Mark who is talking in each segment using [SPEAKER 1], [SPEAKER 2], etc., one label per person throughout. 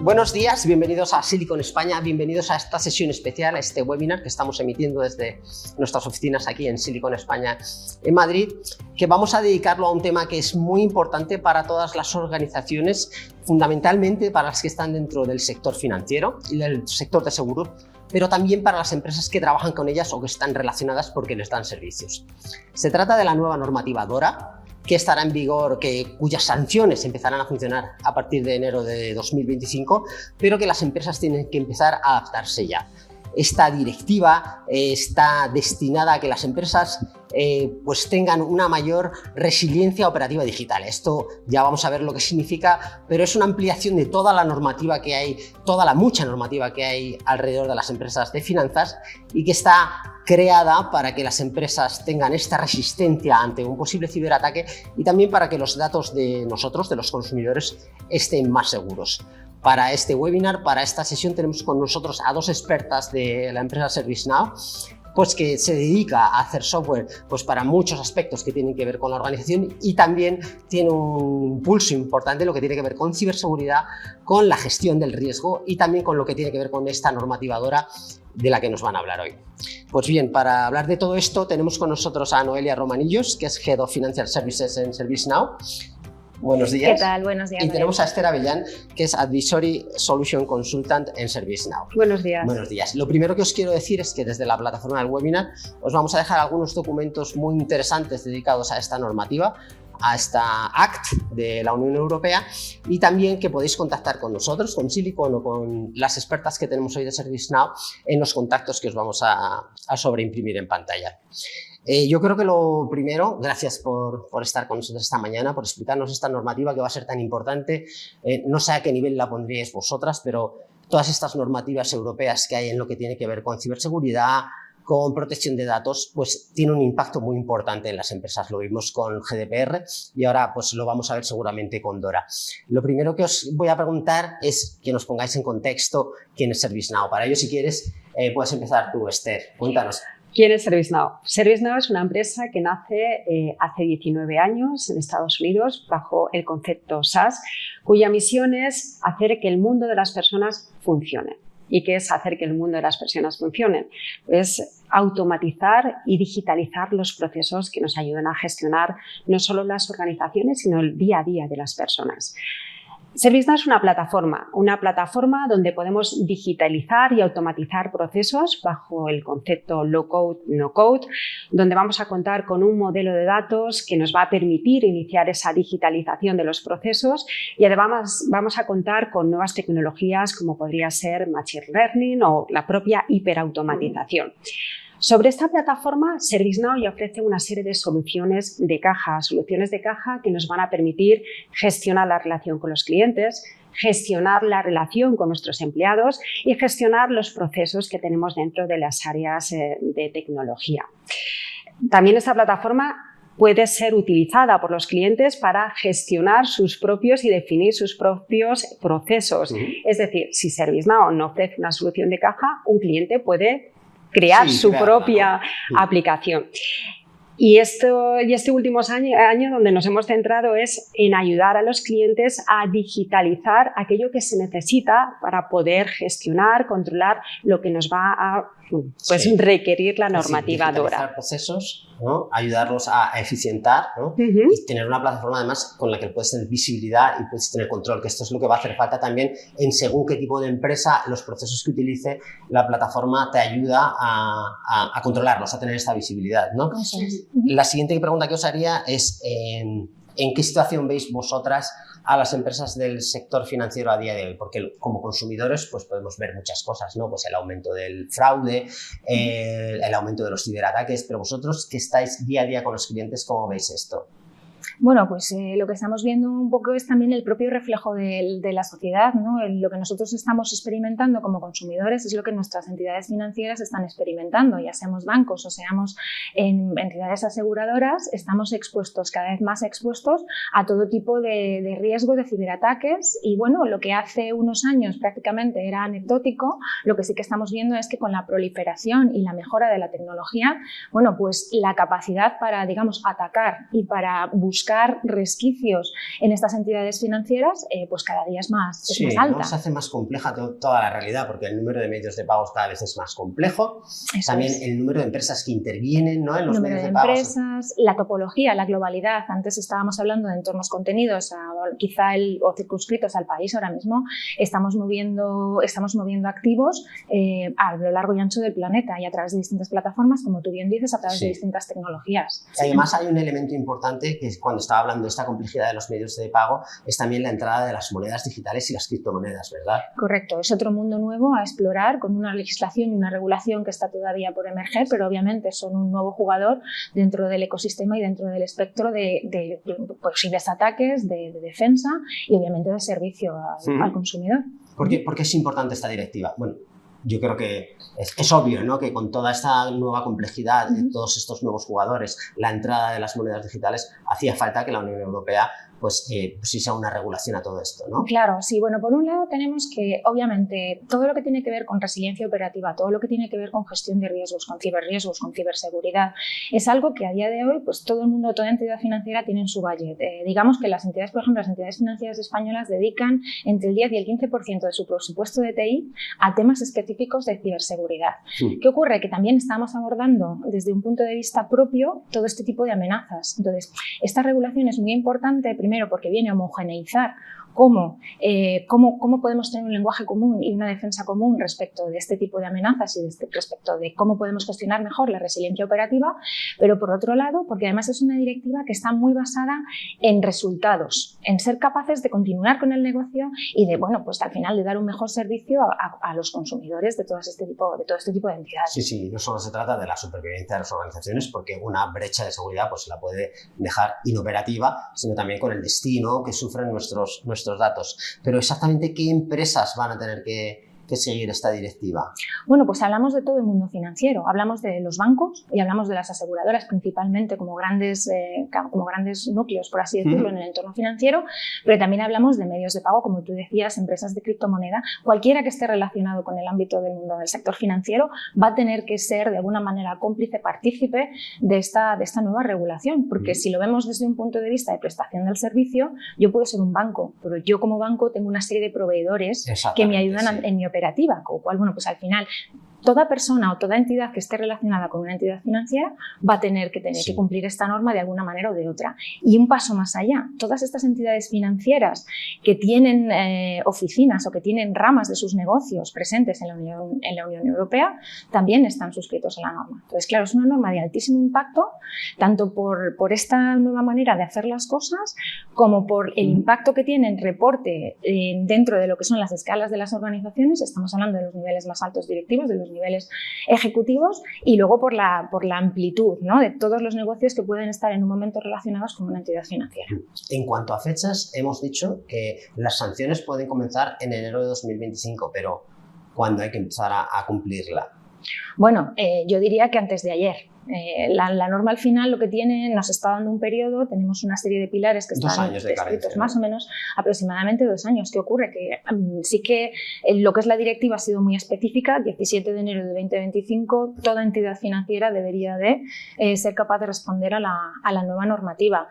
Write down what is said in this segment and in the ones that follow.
[SPEAKER 1] Buenos días, bienvenidos a Silicon España, bienvenidos a esta sesión especial, a este webinar que estamos emitiendo desde nuestras oficinas aquí en Silicon España en Madrid, que vamos a dedicarlo a un tema que es muy importante para todas las organizaciones, fundamentalmente para las que están dentro del sector financiero y del sector de seguros, pero también para las empresas que trabajan con ellas o que están relacionadas porque les dan servicios. Se trata de la nueva normativa DORA, que estará en vigor, cuyas sanciones empezarán a funcionar a partir de enero de 2025, pero que las empresas tienen que empezar a adaptarse ya. Esta directiva está destinada a que las empresas pues tengan una mayor resiliencia operativa digital. Esto ya vamos a ver lo que significa, pero es una ampliación de toda la normativa que hay, toda la mucha normativa que hay alrededor de las empresas de finanzas y que está creada para que las empresas tengan esta resistencia ante un posible ciberataque y también para que los datos de nosotros, de los consumidores, estén más seguros. Para este webinar, para esta sesión, tenemos con nosotros a dos expertas de la empresa ServiceNow, pues que se dedica a hacer software pues para muchos aspectos que tienen que ver con la organización y también tiene un pulso importante lo que tiene que ver con ciberseguridad, con la gestión del riesgo y también con lo que tiene que ver con esta normativa DORA de la que nos van a hablar hoy. Pues bien, para hablar de todo esto tenemos con nosotros a Noelia Romanillos, que es Head of Financial Services en ServiceNow. Buenos días.
[SPEAKER 2] ¿Qué tal? Buenos días.
[SPEAKER 1] Y tenemos a Esther Avellán, que es Advisory Solution Consultant en ServiceNow.
[SPEAKER 2] Buenos días.
[SPEAKER 1] Buenos días. Lo primero que os quiero decir es que desde la plataforma del webinar os vamos a dejar algunos documentos muy interesantes dedicados a esta normativa, a esta Act de la Unión Europea y también que podéis contactar con nosotros, con Silicon o con las expertas que tenemos hoy de ServiceNow en los contactos que os vamos a sobreimprimir en pantalla. Yo creo que lo primero, gracias por estar con nosotros esta mañana, por explicarnos esta normativa que va a ser tan importante. No sé a qué nivel la pondríais vosotras, pero todas estas normativas europeas que hay en lo que tiene que ver con ciberseguridad, con protección de datos, pues tiene un impacto muy importante en las empresas. Lo vimos con GDPR y ahora pues lo vamos a ver seguramente con DORA. Lo primero que os voy a preguntar es que nos pongáis en contexto quién es ServiceNow. Para ello, si quieres, puedes empezar tú, Esther. Cuéntanos.
[SPEAKER 2] ¿Quién es ServiceNow? ServiceNow es una empresa que nace hace 19 años en Estados Unidos bajo el concepto SaaS, cuya misión es hacer que el mundo de las personas funcione. ¿Y qué es hacer que el mundo de las personas funcione? Es automatizar y digitalizar los procesos que nos ayudan a gestionar no solo las organizaciones, sino el día a día de las personas. ServiceNow es una plataforma donde podemos digitalizar y automatizar procesos bajo el concepto low code, no code, donde vamos a contar con un modelo de datos que nos va a permitir iniciar esa digitalización de los procesos y además vamos a contar con nuevas tecnologías como podría ser Machine Learning o la propia hiperautomatización. Sobre esta plataforma, ServiceNow ya ofrece una serie de soluciones de caja que nos van a permitir gestionar la relación con los clientes, gestionar la relación con nuestros empleados y gestionar los procesos que tenemos dentro de las áreas de tecnología. También esta plataforma puede ser utilizada por los clientes para gestionar sus propios y definir sus propios procesos. Es decir, si ServiceNow no ofrece una solución de caja, un cliente puede crear su propia aplicación. Y este último año donde nos hemos centrado es en ayudar a los clientes a digitalizar aquello que se necesita para poder gestionar, controlar lo que nos va a requerir la normativa DORA.
[SPEAKER 1] Procesos, ¿no? Ayudarlos a eficientar, ¿no? Y tener una plataforma además con la que puedes tener visibilidad y puedes tener control, que esto es lo que va a hacer falta también en según qué tipo de empresa, los procesos que utilice la plataforma te ayuda a controlarlos, a tener esta visibilidad, ¿no? La siguiente pregunta que os haría es ¿en qué situación veis vosotras a las empresas del sector financiero a día de hoy? Porque como consumidores pues podemos ver muchas cosas, ¿no? Pues el aumento del fraude, el aumento de los ciberataques, pero vosotros que estáis día a día con los clientes, ¿cómo veis esto?
[SPEAKER 3] Bueno, pues lo que estamos viendo un poco es también el propio reflejo de la sociedad, ¿no? Lo que nosotros estamos experimentando como consumidores es lo que nuestras entidades financieras están experimentando, ya seamos bancos o seamos entidades aseguradoras, estamos expuestos, cada vez más expuestos a todo tipo de riesgos de ciberataques y bueno, lo que hace unos años prácticamente era anecdótico, lo que sí que estamos viendo es que con la proliferación y la mejora de la tecnología, bueno, pues la capacidad para, digamos, atacar y para buscar buscar resquicios en estas entidades financieras, pues cada día es más alta.
[SPEAKER 1] ¿No? Se hace más compleja toda la realidad, porque el número de medios de pagos cada vez es más complejo. También el número de empresas que intervienen, ¿no?, en los medios de pago.
[SPEAKER 3] Empresas, la topología, la globalidad. Antes estábamos hablando de entornos contenidos, quizá o circunscritos al país. Ahora mismo estamos moviendo activos a lo largo y ancho del planeta y a través de distintas plataformas, como tú bien dices, a través de distintas tecnologías.
[SPEAKER 1] Además, hay un elemento importante que cuando estaba hablando de esta complejidad de los medios de pago es también la entrada de las monedas digitales y las criptomonedas, ¿verdad?
[SPEAKER 3] Correcto, es otro mundo nuevo a explorar con una legislación y una regulación que está todavía por emerger, pero obviamente son un nuevo jugador dentro del ecosistema y dentro del espectro de posibles ataques, de defensa y obviamente de servicio al consumidor.
[SPEAKER 1] ¿Por qué es importante esta directiva? Bueno, yo creo que es obvio, ¿no?, que con toda esta nueva complejidad de todos estos nuevos jugadores, la entrada de las monedas digitales, hacía falta que la Unión Europea pusiese una regulación a todo esto, ¿no?
[SPEAKER 3] Claro, sí. Bueno, por un lado tenemos que, obviamente, todo lo que tiene que ver con resiliencia operativa, todo lo que tiene que ver con gestión de riesgos, con ciberriesgos, con ciberseguridad, es algo que a día de hoy, pues todo el mundo, toda entidad financiera tiene en su budget. Digamos que las entidades, por ejemplo, las entidades financieras españolas dedican entre el 10 y el 15% de su presupuesto de TI a temas específicos de ciberseguridad. ¿Qué ocurre? Que también estamos abordando desde un punto de vista propio todo este tipo de amenazas. Entonces, esta regulación es muy importante, primero porque viene a homogeneizar cómo podemos tener un lenguaje común y una defensa común respecto de este tipo de amenazas y respecto de cómo podemos gestionar mejor la resiliencia operativa, pero por otro lado, porque además es una directiva que está muy basada en resultados, en ser capaces de continuar con el negocio y de, bueno, pues al final de dar un mejor servicio a los consumidores de todo este tipo de entidades.
[SPEAKER 1] Sí, no solo se trata de la supervivencia de las organizaciones, porque una brecha de seguridad pues la puede dejar inoperativa, sino también con el destino que sufren nuestros datos. Pero exactamente ¿qué empresas van a tener que seguir esta directiva?
[SPEAKER 3] Bueno, pues hablamos de todo el mundo financiero. Hablamos de los bancos y hablamos de las aseguradoras principalmente como grandes núcleos, por así decirlo, en el entorno financiero, pero también hablamos de medios de pago, como tú decías, empresas de criptomoneda. Cualquiera que esté relacionado con el ámbito del mundo del sector financiero va a tener que ser de alguna manera cómplice, partícipe de esta nueva regulación, porque si lo vemos desde un punto de vista de prestación del servicio, yo puedo ser un banco, pero yo como banco tengo una serie de proveedores que me ayudan en mi operativa, con lo cual, bueno, pues al final toda persona o toda entidad que esté relacionada con una entidad financiera va a tener que cumplir esta norma de alguna manera o de otra. Y un paso más allá, todas estas entidades financieras que tienen oficinas o que tienen ramas de sus negocios presentes en la Unión Europea también están suscritos a la norma. Entonces, claro, es una norma de altísimo impacto, tanto por esta nueva manera de hacer las cosas como por el impacto que tiene en reporte dentro de lo que son las escalas de las organizaciones. Estamos hablando de los niveles más altos directivos, de los niveles ejecutivos, y luego por la amplitud, ¿no?, de todos los negocios que pueden estar en un momento relacionados con una entidad financiera.
[SPEAKER 1] En cuanto a fechas, hemos dicho que las sanciones pueden comenzar en enero de 2025, pero ¿cuándo hay que empezar a cumplirla?
[SPEAKER 3] Bueno, yo diría que antes de ayer. La norma al final lo que tiene, nos está dando un periodo, tenemos una serie de pilares que están descritos, más o menos aproximadamente 2 años. ¿Qué ocurre? Que sí que lo que es la directiva ha sido muy específica. 17 de enero de 2025 toda entidad financiera debería de ser capaz de responder a la nueva normativa.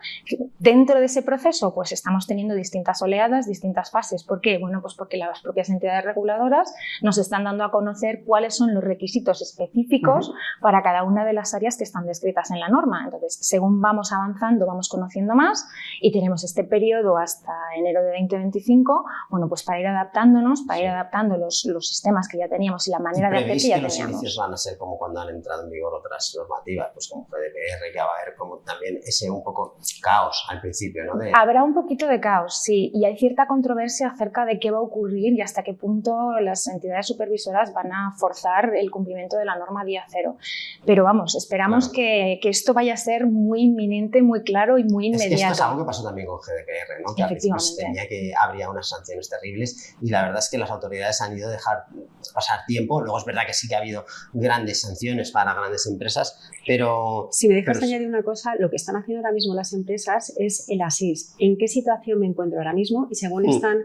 [SPEAKER 3] Dentro de ese proceso pues estamos teniendo distintas oleadas, distintas fases. ¿Por qué? Bueno, pues porque las propias entidades reguladoras nos están dando a conocer cuáles son los requisitos específicos para cada una de las áreas que están descritas en la norma. Entonces, según vamos avanzando, vamos conociendo más y tenemos este periodo hasta enero de 2025, bueno, pues para ir adaptándonos, para ir adaptando los sistemas que ya teníamos y la manera de hacer que ya teníamos.
[SPEAKER 1] Los inicios van a ser como cuando han entrado en vigor otras normativas, pues como GDPR, que va a haber como también ese un poco caos al principio, ¿no?
[SPEAKER 3] Habrá un poquito de caos, sí, y hay cierta controversia acerca de qué va a ocurrir y hasta qué punto las entidades supervisoras van a forzar el cumplimiento de la norma día cero. Pero vamos, esperamos que esto vaya a ser muy inminente, muy claro y muy inmediato.
[SPEAKER 1] Es que esto es algo que pasó también con GDPR, ¿no? Que al principio tenía que habría unas sanciones terribles y la verdad es que las autoridades han ido a dejar pasar tiempo. Luego es verdad que sí que ha habido grandes sanciones para grandes empresas, pero...
[SPEAKER 2] Si me dejas añadir una cosa, lo que están haciendo ahora mismo las empresas es el ASIS. ¿En qué situación me encuentro ahora mismo? Y según están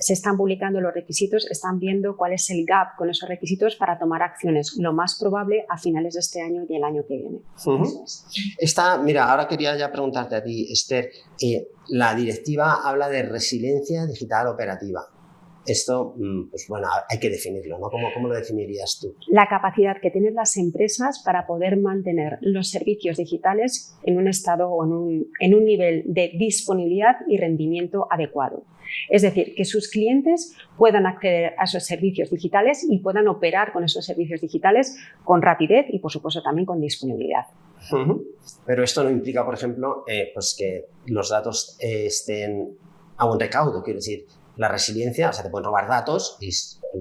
[SPEAKER 2] se están publicando los requisitos, están viendo cuál es el gap con esos requisitos para tomar acciones, lo más probable a finales de este año y el año que viene. Eso es.
[SPEAKER 1] Mira, ahora quería ya preguntarte a ti, Esther, la directiva habla de resiliencia digital operativa. Esto, pues bueno, hay que definirlo, ¿no? ¿Cómo lo definirías tú?
[SPEAKER 2] La capacidad que tienen las empresas para poder mantener los servicios digitales en un estado o en un nivel de disponibilidad y rendimiento adecuado. Es decir, que sus clientes puedan acceder a esos servicios digitales y puedan operar con esos servicios digitales con rapidez y, por supuesto, también con disponibilidad.
[SPEAKER 1] Pero esto no implica, por ejemplo, pues que los datos estén a buen recaudo, quiero decir, la resiliencia, o sea, te pueden robar datos y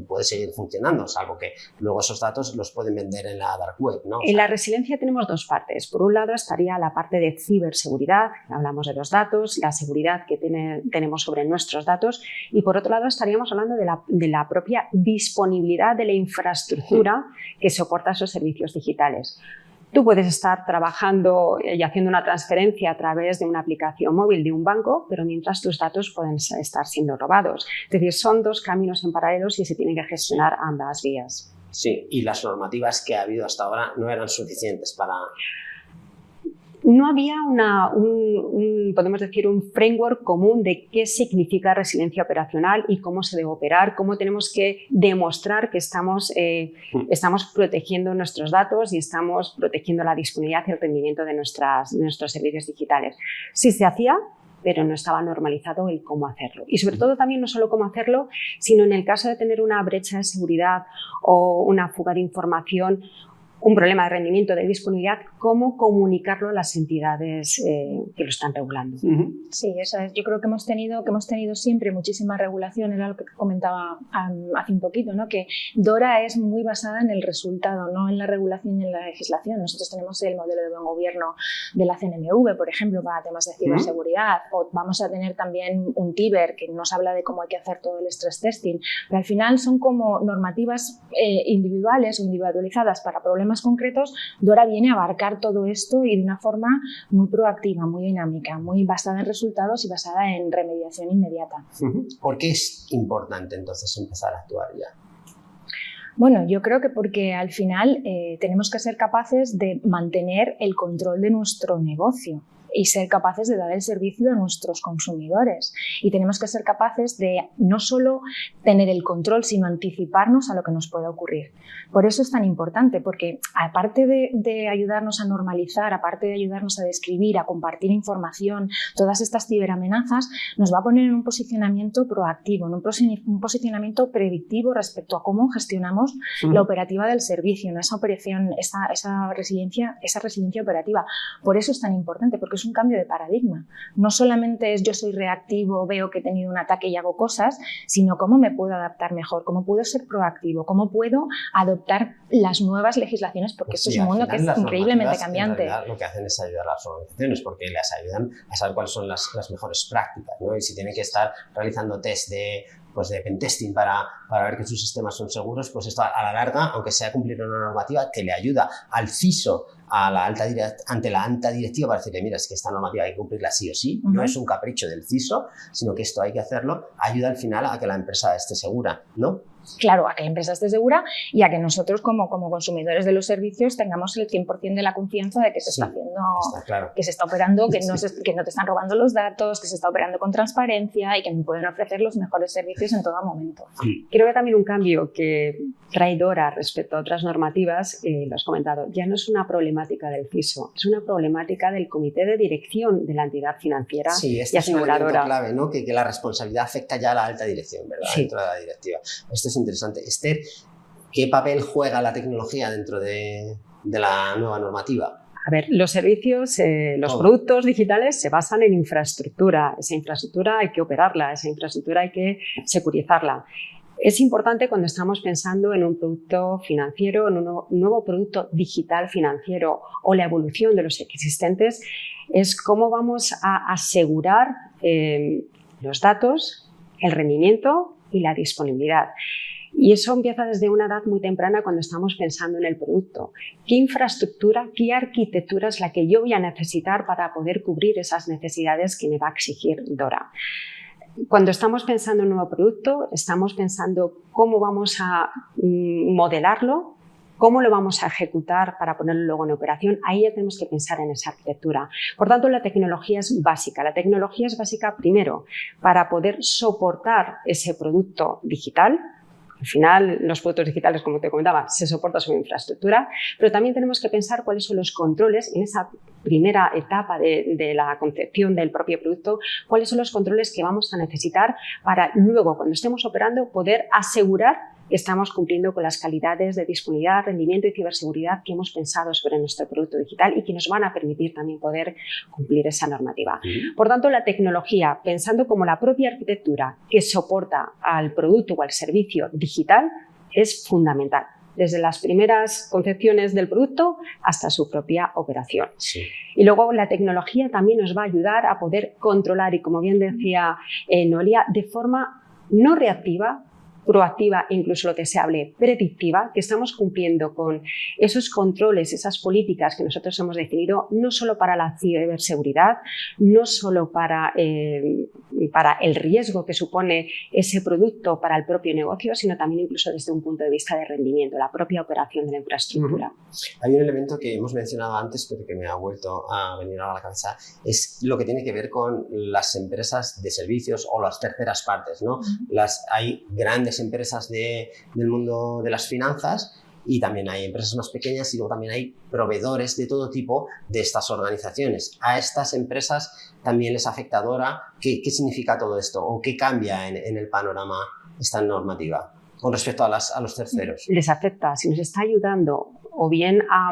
[SPEAKER 1] puede seguir funcionando, salvo que luego esos datos los pueden vender en la dark web, ¿no?
[SPEAKER 2] En la resiliencia tenemos dos partes. Por un lado estaría la parte de ciberseguridad, hablamos de los datos, la seguridad que tenemos sobre nuestros datos, y por otro lado estaríamos hablando de la propia disponibilidad de la infraestructura que soporta esos servicios digitales. Tú puedes estar trabajando y haciendo una transferencia a través de una aplicación móvil de un banco, pero mientras tus datos pueden estar siendo robados. Es decir, son dos caminos en paralelo y se tienen que gestionar ambas vías.
[SPEAKER 1] Sí, y las normativas que ha habido hasta ahora no eran suficientes para...
[SPEAKER 2] No había podemos decir, un framework común de qué significa resiliencia operacional y cómo se debe operar, cómo tenemos que demostrar que estamos protegiendo nuestros datos y estamos protegiendo la disponibilidad y el rendimiento de nuestros servicios digitales. Sí se hacía, pero no estaba normalizado el cómo hacerlo. Y sobre todo también no solo cómo hacerlo, sino en el caso de tener una brecha de seguridad o una fuga de información, un problema de rendimiento, de disponibilidad, cómo comunicarlo a las entidades que lo están regulando.
[SPEAKER 3] Sí, eso es. Yo creo que hemos tenido siempre muchísima regulación, era lo que comentaba hace un poquito, ¿no? Que DORA es muy basada en el resultado, no en la regulación y en la legislación. Nosotros tenemos el modelo de buen gobierno de la CNMV, por ejemplo, para temas de ciberseguridad, o vamos a tener también un TIBER que nos habla de cómo hay que hacer todo el stress testing, pero al final son como normativas individuales o individualizadas para problemas concretos. DORA viene a abarcar todo esto y de una forma muy proactiva, muy dinámica, muy basada en resultados y basada en remediación inmediata.
[SPEAKER 1] ¿Por qué es importante entonces empezar a actuar ya?
[SPEAKER 3] Bueno, yo creo que porque al final tenemos que ser capaces de mantener el control de nuestro negocio y ser capaces de dar el servicio a nuestros consumidores. Y tenemos que ser capaces de no solo tener el control, sino anticiparnos a lo que nos pueda ocurrir. Por eso es tan importante, porque aparte de ayudarnos a normalizar, aparte de ayudarnos a describir, a compartir información, todas estas ciberamenazas, nos va a poner en un posicionamiento proactivo, en un posicionamiento predictivo respecto a cómo gestionamos la operativa del servicio, ¿no? esa resiliencia operativa. Por eso es tan importante, porque es un cambio de paradigma. No solamente es yo soy reactivo, veo que he tenido un ataque y hago cosas, sino cómo me puedo adaptar mejor, cómo puedo ser proactivo, cómo puedo adoptar las nuevas legislaciones, porque esto es un mundo que es increíblemente cambiante.
[SPEAKER 1] En realidad, lo que hacen es ayudar a las organizaciones, porque les ayudan a saber cuáles son las mejores prácticas, ¿no? Y si tienen que estar realizando test de pentesting para ver que sus sistemas son seguros, pues esto a la larga, aunque sea cumplir una normativa que le ayuda al CISO ante la alta directiva para decirle, mira, es que esta normativa hay que cumplirla sí o sí, no es un capricho del CISO, sino que esto hay que hacerlo, ayuda al final a que la empresa esté segura, ¿no?
[SPEAKER 3] Claro, a que la empresa esté segura y a que nosotros como consumidores de los servicios tengamos el 100% de la confianza de que se está haciendo,
[SPEAKER 1] claro,
[SPEAKER 3] que se está operando, que no te están robando los datos, que se está operando con transparencia y que me pueden ofrecer los mejores servicios en todo momento.
[SPEAKER 2] Creo que también un cambio que trae DORA respecto a otras normativas, lo has comentado, ya no es una problemática del CISO, es una problemática del comité de dirección de la entidad financiera y aseguradora.
[SPEAKER 1] Es un elemento clave, ¿no? Que la responsabilidad afecta ya a la alta dirección, ¿verdad?
[SPEAKER 2] Sí.
[SPEAKER 1] Dentro de la directiva. Esto es interesante. Esther, ¿qué papel juega la tecnología dentro de la nueva normativa?
[SPEAKER 2] A ver, los servicios, los productos digitales se basan en infraestructura. Esa infraestructura hay que operarla, esa infraestructura hay que securizarla. Es importante cuando estamos pensando en un producto financiero, en un nuevo producto digital financiero o la evolución de los existentes, es cómo vamos a asegurar los datos, el rendimiento y la disponibilidad. Y eso empieza desde una edad muy temprana cuando estamos pensando en el producto. ¿Qué infraestructura, qué arquitectura es la que yo voy a necesitar para poder cubrir esas necesidades que me va a exigir DORA? cuando estamos pensando en un nuevo producto, estamos pensando cómo vamos a modelarlo, cómo lo vamos a ejecutar para ponerlo luego en operación. Ahí ya tenemos que pensar en esa arquitectura. Por tanto, la tecnología es básica. La tecnología es básica primero para poder soportar ese producto digital. Al final, los productos digitales, como te comentaba, se soporta su infraestructura, pero también tenemos que pensar cuáles son los controles en esa primera etapa de la concepción del propio producto, cuáles son los controles que vamos a necesitar para luego, cuando estemos operando, poder asegurar que estamos cumpliendo con las calidades de disponibilidad, rendimiento y ciberseguridad que hemos pensado sobre nuestro producto digital y que nos van a permitir también poder cumplir esa normativa. Por tanto, la tecnología, pensando como la propia arquitectura que soporta al producto o al servicio digital, es fundamental, desde las primeras concepciones del producto hasta su propia operación. Sí. Y luego la tecnología también nos va a ayudar a poder controlar, y como bien decía Noelia, de forma no reactiva, proactiva e incluso lo deseable, predictiva, que estamos cumpliendo con esos controles, esas políticas que nosotros hemos definido, no solo para la ciberseguridad, no solo para el riesgo que supone ese producto para el propio negocio, sino también incluso desde un punto de vista de rendimiento, la propia operación de la infraestructura.
[SPEAKER 1] Hay un elemento que hemos mencionado antes, pero que me ha vuelto a venir ahora a la cabeza, es lo que tiene que ver con las empresas de servicios o las terceras partes, ¿no? Hay grandes empresas del mundo de las finanzas y también hay empresas más pequeñas y luego también hay proveedores de todo tipo de estas organizaciones. ¿A estas empresas también les afecta ahora? ¿Qué significa todo esto o qué cambia en el panorama esta normativa con respecto a los terceros?
[SPEAKER 2] Les afecta, si nos está ayudando o bien a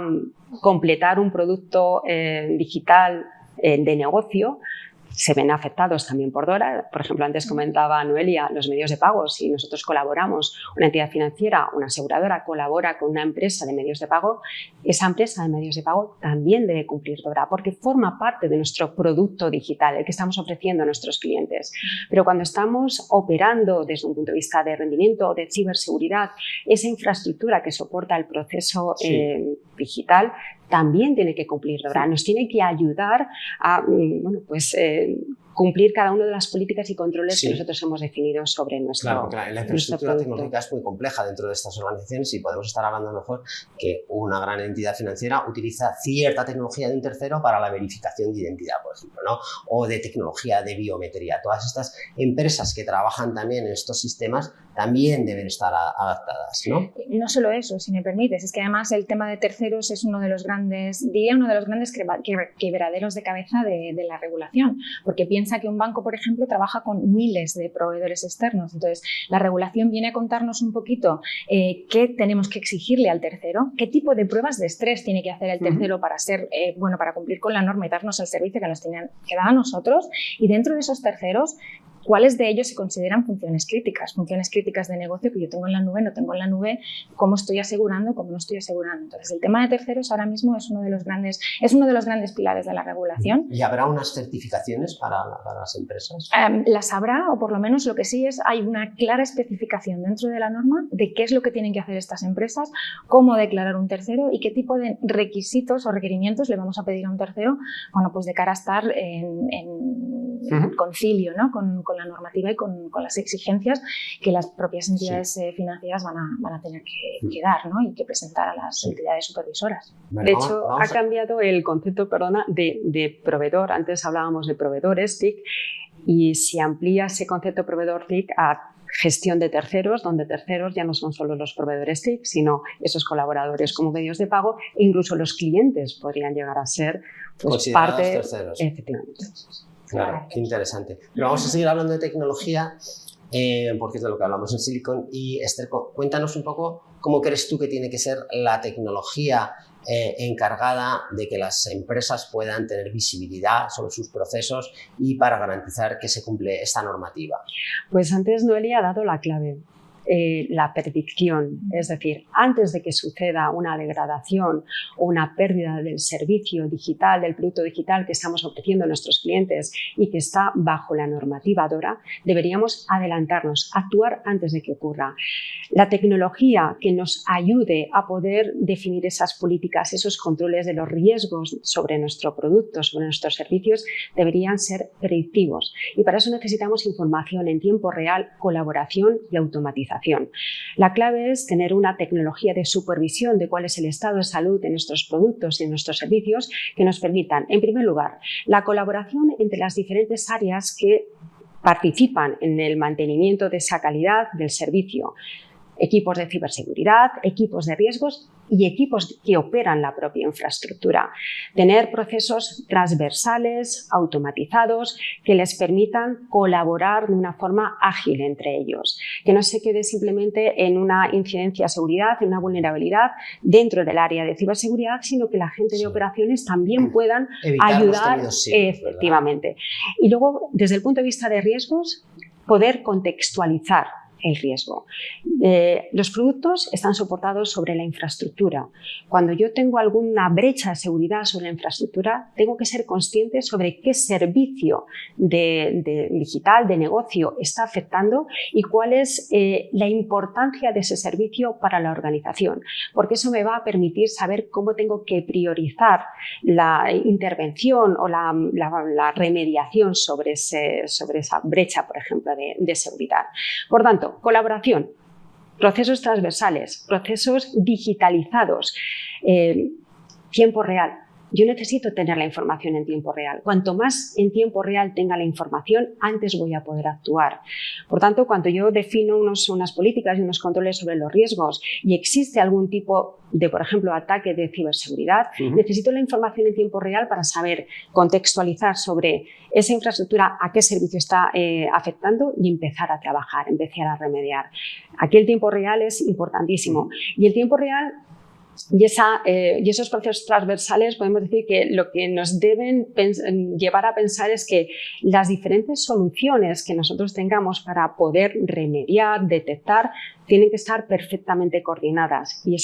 [SPEAKER 2] completar un producto digital de negocio, se ven afectados también por DORA. Por ejemplo, antes comentaba Noelia los medios de pago. Si nosotros colaboramos, una entidad financiera, una aseguradora colabora con una empresa de medios de pago, esa empresa de medios de pago también debe cumplir DORA porque forma parte de nuestro producto digital, el que estamos ofreciendo a nuestros clientes. Pero cuando estamos operando desde un punto de vista de rendimiento o de ciberseguridad, esa infraestructura que soporta el proceso digital también tiene que cumplir DORA, nos tiene que ayudar a cumplir cada una de las políticas y controles que nosotros hemos definido sobre nuestro producto.
[SPEAKER 1] Claro, la infraestructura tecnológica es muy compleja dentro de estas organizaciones y podemos estar hablando mejor que una gran entidad financiera utiliza cierta tecnología de un tercero para la verificación de identidad, por ejemplo, ¿no? O de tecnología de biometría. Todas estas empresas que trabajan también en estos sistemas también deben estar adaptadas, ¿no?
[SPEAKER 3] No solo eso, si me permites, es que además el tema de terceros es uno de los grandes quebraderos de cabeza de la regulación, porque piensa que un banco, por ejemplo, trabaja con miles de proveedores externos. Entonces, la regulación viene a contarnos un poquito qué tenemos que exigirle al tercero, qué tipo de pruebas de estrés tiene que hacer el tercero para ser, para cumplir con la norma y darnos el servicio que nos tienen que dar a nosotros. Y dentro de esos terceros, ¿cuáles de ellos se consideran funciones críticas de negocio que yo tengo en la nube, no tengo en la nube, cómo estoy asegurando, cómo no estoy asegurando? Entonces, el tema de terceros ahora mismo es uno de los grandes pilares de la regulación.
[SPEAKER 1] ¿Y habrá unas certificaciones para las empresas?
[SPEAKER 3] Las habrá, o por lo menos lo que sí es, hay una clara especificación dentro de la norma de qué es lo que tienen que hacer estas empresas, cómo declarar un tercero y qué tipo de requisitos o requerimientos le vamos a pedir a un tercero, pues de cara a estar en concilio, ¿no? con la normativa y con las exigencias que las propias entidades financieras van a tener que dar, ¿no? Y que presentar a las entidades supervisoras.
[SPEAKER 2] De hecho, ha cambiado el concepto, de proveedor. Antes hablábamos de proveedores TIC y se amplía ese concepto proveedor TIC a gestión de terceros, donde terceros ya no son solo los proveedores TIC, sino esos colaboradores como medios de pago e incluso los clientes podrían llegar a ser parte de terceros. Efectivamente.
[SPEAKER 1] Claro, qué interesante. Pero vamos a seguir hablando de tecnología, porque es de lo que hablamos en Silicon. Y Esther, cuéntanos un poco cómo crees tú que tiene que ser la tecnología encargada de que las empresas puedan tener visibilidad sobre sus procesos y para garantizar que se cumple esta normativa.
[SPEAKER 2] Pues antes Noelia ha dado la clave. la predicción, es decir, antes de que suceda una degradación o una pérdida del servicio digital, del producto digital que estamos ofreciendo a nuestros clientes y que está bajo la normativa DORA, deberíamos adelantarnos, actuar antes de que ocurra. La tecnología que nos ayude a poder definir esas políticas, esos controles de los riesgos sobre nuestro producto, sobre nuestros servicios, deberían ser predictivos. Y para eso necesitamos información en tiempo real, colaboración y automatización. La clave es tener una tecnología de supervisión de cuál es el estado de salud de nuestros productos y de nuestros servicios que nos permitan, en primer lugar, la colaboración entre las diferentes áreas que participan en el mantenimiento de esa calidad del servicio. Equipos de ciberseguridad, equipos de riesgos y equipos que operan la propia infraestructura. Tener procesos transversales, automatizados, que les permitan colaborar de una forma ágil entre ellos. Que no se quede simplemente en una incidencia de seguridad, en una vulnerabilidad dentro del área de ciberseguridad, sino que la gente de operaciones también puedan ayudar efectivamente. Y luego, desde el punto de vista de riesgos, poder contextualizar el riesgo. Los productos están soportados sobre la infraestructura. Cuando yo tengo alguna brecha de seguridad sobre la infraestructura, tengo que ser consciente sobre qué servicio digital, de negocio, está afectando y cuál es la importancia de ese servicio para la organización, porque eso me va a permitir saber cómo tengo que priorizar la intervención o la remediación sobre esa brecha, por ejemplo, de seguridad. Por tanto, colaboración, procesos transversales, procesos digitalizados, tiempo real. Yo necesito tener la información en tiempo real. Cuanto más en tiempo real tenga la información, antes voy a poder actuar. Por tanto, cuando yo defino unas políticas y unos controles sobre los riesgos y existe algún tipo de, por ejemplo, ataque de ciberseguridad, necesito la información en tiempo real para saber contextualizar sobre esa infraestructura, a qué servicio está afectando y empezar a trabajar, empezar a remediar. Aquí el tiempo real es importantísimo. Y el tiempo real y esos procesos transversales, podemos decir que lo que nos deben llevar a pensar es que las diferentes soluciones que nosotros tengamos para poder remediar, detectar, tienen que estar perfectamente coordinadas y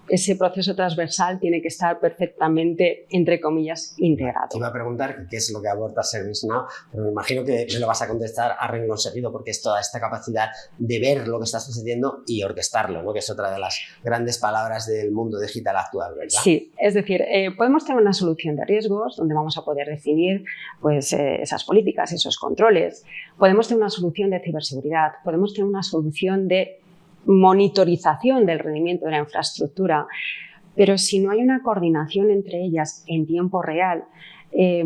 [SPEAKER 2] ese proceso transversal tiene que estar perfectamente, entre comillas, integrado.
[SPEAKER 1] Te iba a preguntar qué es lo que aborda ServiceNow, pero me imagino que me lo vas a contestar a renglón seguido, porque es toda esta capacidad de ver lo que está sucediendo y orquestarlo, ¿no? Que es otra de las grandes palabras del mundo digital actual, ¿verdad?
[SPEAKER 2] Sí, es decir, podemos tener una solución de riesgos donde vamos a poder definir pues, esas políticas, esos controles. Podemos tener una solución de ciberseguridad, podemos tener una solución de monitorización del rendimiento de la infraestructura, pero si no hay una coordinación entre ellas en tiempo real,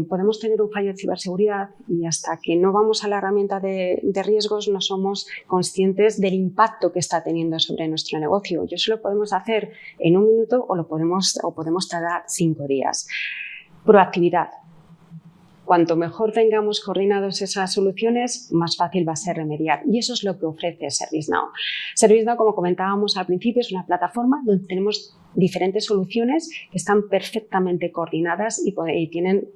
[SPEAKER 2] podemos tener un fallo de ciberseguridad y hasta que no vamos a la herramienta de riesgos no somos conscientes del impacto que está teniendo sobre nuestro negocio. Y eso lo podemos hacer en un minuto o podemos tardar 5 días. Proactividad. Cuanto mejor tengamos coordinados esas soluciones, más fácil va a ser remediar. Y eso es lo que ofrece ServiceNow. ServiceNow, como comentábamos al principio, es una plataforma donde tenemos diferentes soluciones que están perfectamente coordinadas y tienen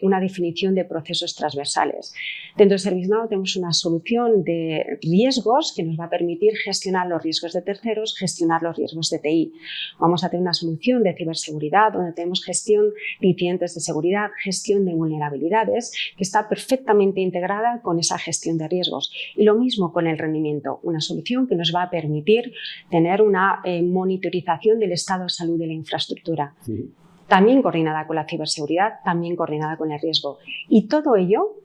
[SPEAKER 2] una definición de procesos transversales. Dentro de ServiceNow tenemos una solución de riesgos que nos va a permitir gestionar los riesgos de terceros, gestionar los riesgos de TI. Vamos a tener una solución de ciberseguridad donde tenemos gestión de incidentes de seguridad, gestión de vulnerabilidades, que está perfectamente integrada con esa gestión de riesgos. Y lo mismo con el rendimiento, una solución que nos va a permitir tener una monitorización del estado de salud de la infraestructura. Sí. También coordinada con la ciberseguridad, también coordinada con el riesgo. Y todo ello,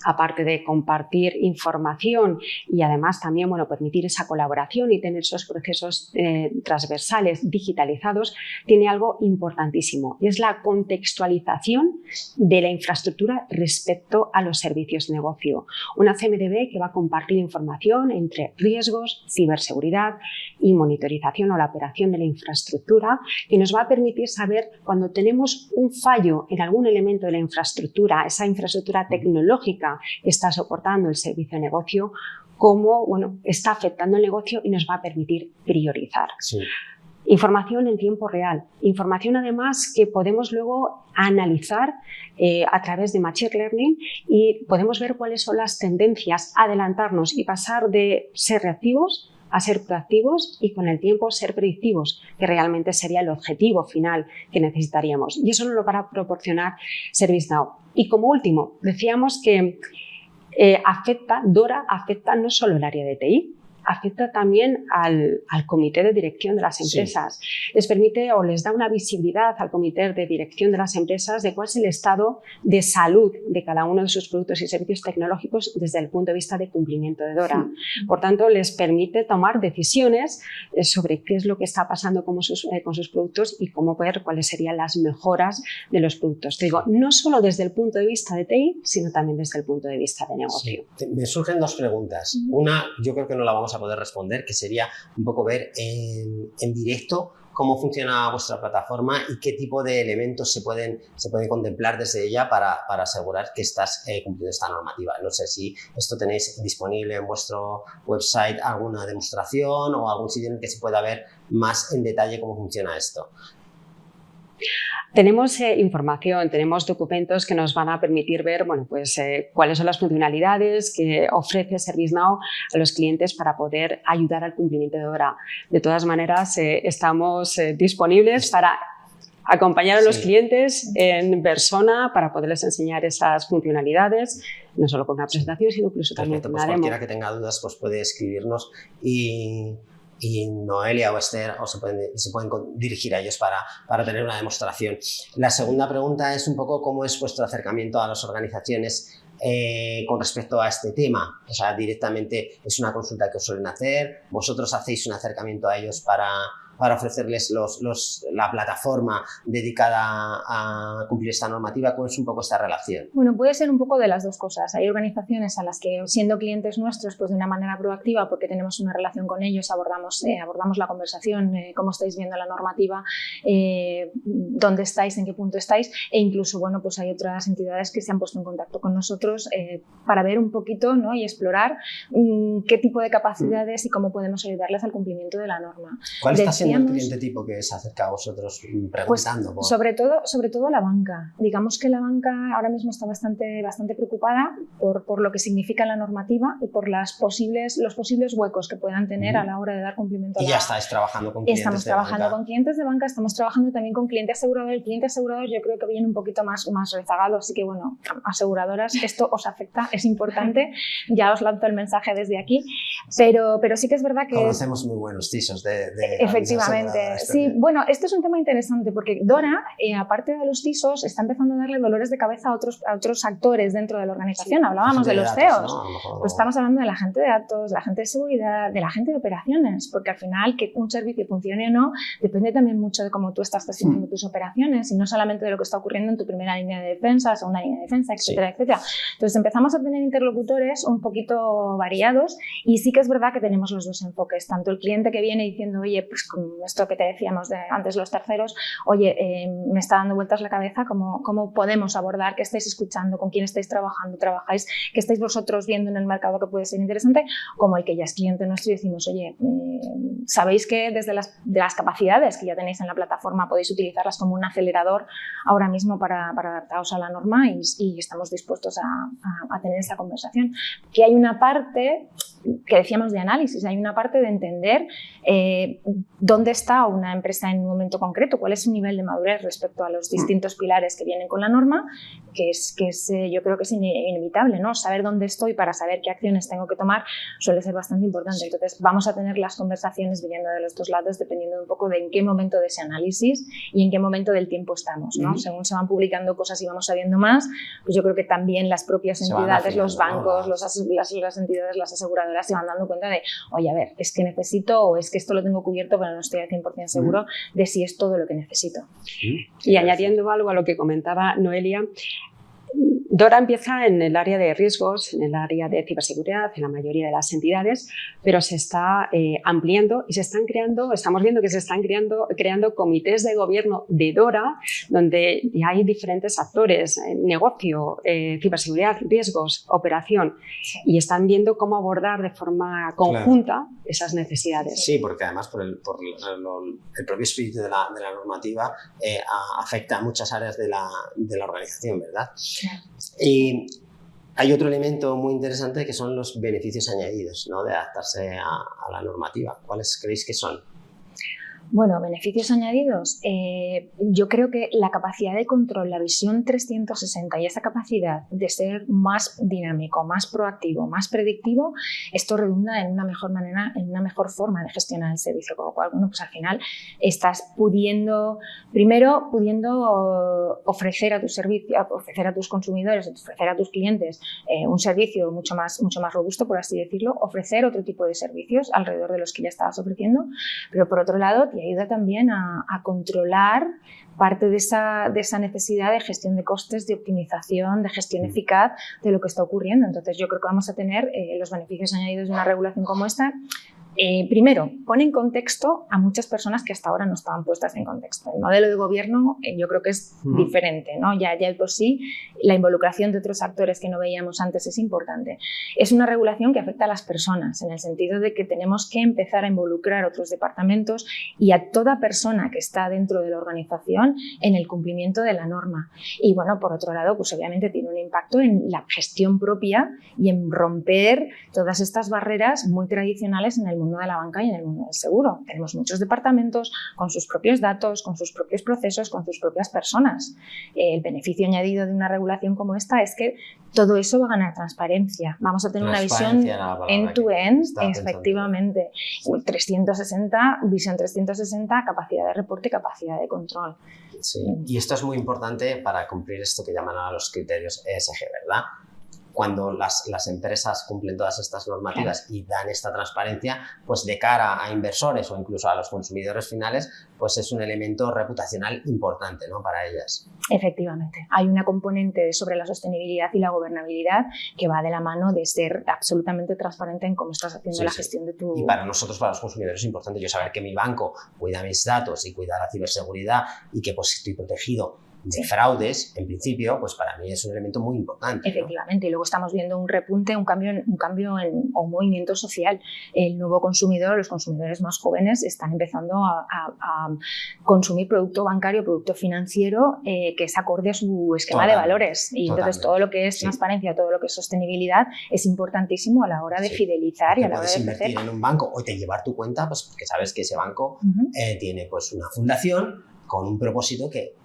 [SPEAKER 2] aparte de compartir información y además también permitir esa colaboración y tener esos procesos transversales digitalizados, tiene algo importantísimo y es la contextualización de la infraestructura respecto a los servicios de negocio. Una CMDB que va a compartir información entre riesgos, ciberseguridad y monitorización o la operación de la infraestructura, que nos va a permitir saber cuando tenemos un fallo en algún elemento de la infraestructura, esa infraestructura tecnológica que está soportando el servicio de negocio, cómo está afectando el negocio y nos va a permitir priorizar. Sí. Información en tiempo real. Información además que podemos luego analizar a través de Machine Learning y podemos ver cuáles son las tendencias, adelantarnos y pasar de ser reactivos a ser proactivos y con el tiempo ser predictivos, que realmente sería el objetivo final que necesitaríamos. Y eso nos lo va a proporcionar ServiceNow. Y como último, decíamos que DORA afecta no solo el área de TI, afecta también al comité de dirección de las empresas. Sí. Les permite o les da una visibilidad al comité de dirección de las empresas de cuál es el estado de salud de cada uno de sus productos y servicios tecnológicos desde el punto de vista de cumplimiento de DORA. Sí. Por tanto, les permite tomar decisiones sobre qué es lo que está pasando con sus productos y cómo ver cuáles serían las mejoras de los productos. Te digo, no solo desde el punto de vista de TI, sino también desde el punto de vista de negocio.
[SPEAKER 1] Sí. Me surgen dos preguntas. Una, yo creo que no la vamos a poder responder, que sería un poco ver en directo cómo funciona vuestra plataforma y qué tipo de elementos se pueden contemplar desde ella para asegurar que estás cumpliendo esta normativa. No sé si esto tenéis disponible en vuestro website alguna demostración o algún sitio en el que se pueda ver más en detalle cómo funciona esto.
[SPEAKER 2] Tenemos información, tenemos documentos que nos van a permitir ver cuáles son las funcionalidades que ofrece ServiceNow a los clientes para poder ayudar al cumplimiento de DORA. De todas maneras, estamos disponibles para acompañar a los clientes en persona para poderles enseñar esas funcionalidades, no solo con una presentación, sino incluso también con una demo.
[SPEAKER 1] Cualquiera que tenga dudas pues puede escribirnos y Noelia o Esther se pueden dirigir a ellos para tener una demostración. La segunda pregunta es un poco cómo es vuestro acercamiento a las organizaciones con respecto a este tema. O sea, directamente es una consulta que os suelen hacer, vosotros hacéis un acercamiento a ellos para ofrecerles la plataforma dedicada a cumplir esta normativa. ¿Cómo es un poco esta relación?
[SPEAKER 3] Bueno, puede ser un poco de las dos cosas. Hay organizaciones a las que, siendo clientes nuestros, pues de una manera proactiva, porque tenemos una relación con ellos, abordamos la conversación, cómo estáis viendo la normativa, dónde estáis, en qué punto estáis, e incluso, bueno, pues hay otras entidades que se han puesto en contacto con nosotros para ver un poquito, ¿no?, y explorar qué tipo de capacidades y cómo podemos ayudarles al cumplimiento de la norma.
[SPEAKER 1] ¿Cuál está siendo el cliente tipo que se acerca a vosotros preguntando?
[SPEAKER 3] Pues, sobre todo la banca. Digamos que la banca ahora mismo está bastante preocupada por lo que significa la normativa y por los posibles huecos que puedan tener a la hora de dar cumplimiento a la norma.
[SPEAKER 1] Y ya estáis trabajando con clientes de banca.
[SPEAKER 3] Estamos trabajando con clientes de banca, estamos trabajando también con cliente asegurador. El cliente asegurador yo creo que viene un poquito más rezagado, así que bueno, aseguradoras, esto os afecta, es importante. Ya os lanzo el mensaje desde aquí, pero sí que es verdad que...
[SPEAKER 1] Conocemos muy buenos CISOs de
[SPEAKER 3] efectivamente. Sí, bueno, este es un tema interesante porque DORA, aparte de los CISOs, está empezando a darle dolores de cabeza a otros actores dentro de la organización. Hablábamos de los CEOs, ¿no? Pues estamos hablando de la gente de datos, la gente de seguridad, de la gente de operaciones, porque al final que un servicio funcione o no depende también mucho de cómo tú estás gestionando tus operaciones y no solamente de lo que está ocurriendo en tu primera línea de defensa, segunda línea de defensa, etcétera, etcétera. Entonces empezamos a tener interlocutores un poquito variados y sí que es verdad que tenemos los dos enfoques, tanto el cliente que viene diciendo, oye, pues con esto que te decíamos antes los terceros, oye, me está dando vueltas la cabeza, ¿cómo podemos abordar? ¿Qué estáis escuchando? ¿Con quién estáis trabajando? ¿Trabajáis? ¿Qué estáis vosotros viendo en el mercado que puede ser interesante? Como el que ya es cliente nuestro y decimos, oye, sabéis que desde las capacidades que ya tenéis en la plataforma podéis utilizarlas como un acelerador ahora mismo para adaptaros a la norma y estamos dispuestos a tener esta conversación. Que hay una parte que decíamos de análisis, hay una parte de entender dónde está una empresa en un momento concreto, cuál es su nivel de madurez respecto a los distintos pilares que vienen con la norma, que es yo creo que es inevitable, ¿no? Saber dónde estoy para saber qué acciones tengo que tomar suele ser bastante importante. Entonces vamos a tener las conversaciones viniendo de los dos lados dependiendo un poco de en qué momento de ese análisis y en qué momento del tiempo estamos, ¿no? Según se van publicando cosas y vamos sabiendo más, pues yo creo que también las propias entidades, los bancos, las entidades, las aseguradoras se van dando cuenta de, oye, a ver, es que necesito o es que esto lo tengo cubierto pero no estoy al 100% seguro de si es todo lo que necesito.
[SPEAKER 2] Y añadiendo algo a lo que comentaba Noelia, DORA empieza en el área de riesgos, en el área de ciberseguridad, en la mayoría de las entidades, pero se está ampliando y estamos viendo que se están creando comités de gobierno de DORA, donde ya hay diferentes actores, negocio, ciberseguridad, riesgos, operación, y están viendo cómo abordar de forma conjunta esas necesidades.
[SPEAKER 1] Sí, porque además por el propio espíritu de la normativa afecta a muchas áreas de la organización, ¿verdad? Y Hay otro elemento muy interesante que son los beneficios añadidos, ¿no? De adaptarse a la normativa. ¿Cuáles creéis que son?
[SPEAKER 3] Bueno, beneficios añadidos. Yo creo que la capacidad de control, la visión 360 y esa capacidad de ser más dinámico, más proactivo, más predictivo, esto redunda en una mejor manera, en una mejor forma de gestionar el servicio. Con lo cual, bueno, pues al final estás pudiendo ofrecer a tu servicio, ofrecer a tus consumidores, ofrecer a tus clientes un servicio mucho más robusto, por así decirlo, ofrecer otro tipo de servicios alrededor de los que ya estabas ofreciendo, pero por otro lado te ayuda también a controlar parte de esa necesidad de gestión de costes, de optimización, de gestión eficaz de lo que está ocurriendo. Entonces yo creo que vamos a tener los beneficios añadidos de una regulación como esta. Primero, pone en contexto a muchas personas que hasta ahora no estaban puestas en contexto. El modelo de gobierno yo creo que es diferente, ¿no? Ya por sí la involucración de otros actores que no veíamos antes es importante. Es una regulación que afecta a las personas, en el sentido de que tenemos que empezar a involucrar a otros departamentos y a toda persona que está dentro de la organización en el cumplimiento de la norma. Y bueno, por otro lado, pues obviamente tiene un impacto en la gestión propia y en romper todas estas barreras muy tradicionales en el mundo de la banca y en el mundo del seguro. Tenemos muchos departamentos con sus propios datos, con sus propios procesos, con sus propias personas. El beneficio añadido de una regulación como esta es que todo eso va a ganar transparencia. Vamos a tener una visión end-to-end, efectivamente. Visión 360, capacidad de reporte, capacidad de control.
[SPEAKER 1] Sí. Y esto es muy importante para cumplir esto que llaman a los criterios ESG, ¿verdad? Cuando las empresas cumplen todas estas normativas y dan esta transparencia, pues de cara a inversores o incluso a los consumidores finales, pues es un elemento reputacional importante, ¿no? Para ellas.
[SPEAKER 3] Efectivamente. Hay una componente sobre la sostenibilidad y la gobernabilidad que va de la mano de ser absolutamente transparente en cómo estás haciendo la gestión de tu...
[SPEAKER 1] Y para nosotros, para los consumidores, es importante yo saber que mi banco cuida mis datos y cuida la ciberseguridad y que pues estoy protegido de fraudes, en principio, pues para mí es un elemento muy importante.
[SPEAKER 3] Efectivamente, ¿no? Y luego estamos viendo un repunte, un cambio o un movimiento social. El nuevo consumidor, los consumidores más jóvenes están empezando a consumir producto bancario, producto financiero que es acorde a su esquema de valores. Y entonces todo lo que es transparencia, todo lo que es sostenibilidad es importantísimo a la hora de fidelizar y a la hora de
[SPEAKER 1] invertir en un banco o te llevar tu cuenta, pues porque sabes que ese banco tiene pues una fundación con un propósito que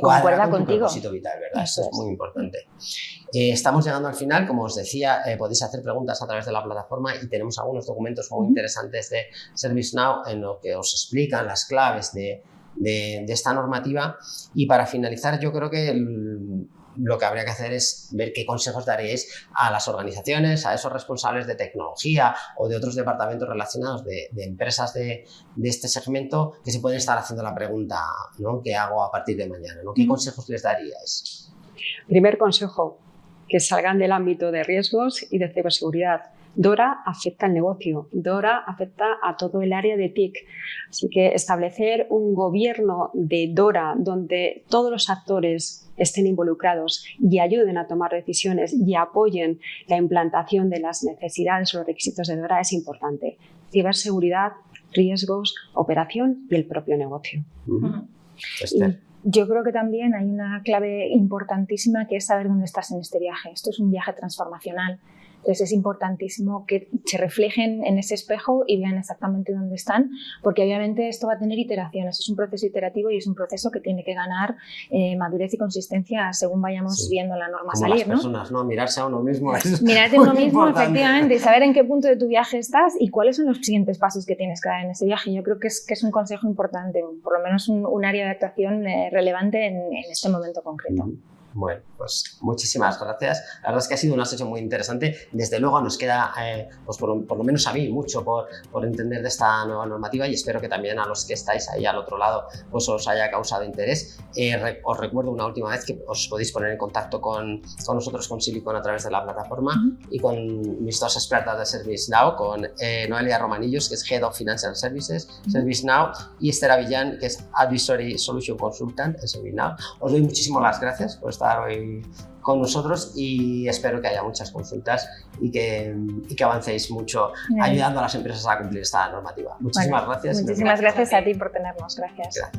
[SPEAKER 3] concuerda contigo.
[SPEAKER 1] Propósito vital, ¿verdad? Esto es muy importante. Estamos llegando al final, como os decía, podéis hacer preguntas a través de la plataforma y tenemos algunos documentos muy interesantes de ServiceNow en lo que os explican las claves de esta normativa. Y para finalizar, yo creo que lo que habría que hacer es ver qué consejos daréis a las organizaciones, a esos responsables de tecnología o de otros departamentos relacionados de empresas de este segmento que se pueden estar haciendo la pregunta, ¿no? ¿Qué hago a partir de mañana? ¿No? ¿Qué consejos les daríais?
[SPEAKER 2] Primer consejo, que salgan del ámbito de riesgos y de ciberseguridad. DORA afecta al negocio, DORA afecta a todo el área de TIC. Así que establecer un gobierno de DORA donde todos los actores estén involucrados y ayuden a tomar decisiones y apoyen la implantación de las necesidades o los requisitos de DORA es importante. Ciberseguridad, riesgos, operación y el propio negocio.
[SPEAKER 3] Yo creo que también hay una clave importantísima que es saber dónde estás en este viaje. Esto es un viaje transformacional. Entonces es importantísimo que se reflejen en ese espejo y vean exactamente dónde están, porque obviamente esto va a tener iteraciones, es un proceso iterativo y es un proceso que tiene que ganar madurez y consistencia según vayamos viendo la norma
[SPEAKER 1] como
[SPEAKER 3] salir.
[SPEAKER 1] Las personas, ¿no? Mirarse a uno mismo es
[SPEAKER 3] mirarte a uno mismo, efectivamente, y saber en qué punto de tu viaje estás y cuáles son los siguientes pasos que tienes que dar en ese viaje. Yo creo que es un consejo importante, por lo menos un área de actuación relevante en este momento concreto.
[SPEAKER 1] Bueno, pues muchísimas gracias. La verdad es que ha sido una sesión muy interesante. Desde luego nos queda, pues por lo menos a mí, mucho por entender de esta nueva normativa y espero que también a los que estáis ahí al otro lado pues os haya causado interés. Os recuerdo una última vez que os podéis poner en contacto con nosotros, con Silicon, a través de la plataforma y con mis dos expertas de ServiceNow, con Noelia Romanillos, que es Head of Financial Services, ServiceNow, y Esther Avillán, que es Advisory Solution Consultant en ServiceNow. Os doy muchísimas las gracias por estar hoy con nosotros y espero que haya muchas consultas y que avancéis mucho ayudando a las empresas a cumplir esta normativa. Muchísimas gracias.
[SPEAKER 3] Muchísimas gracias a ti por tenernos. Gracias.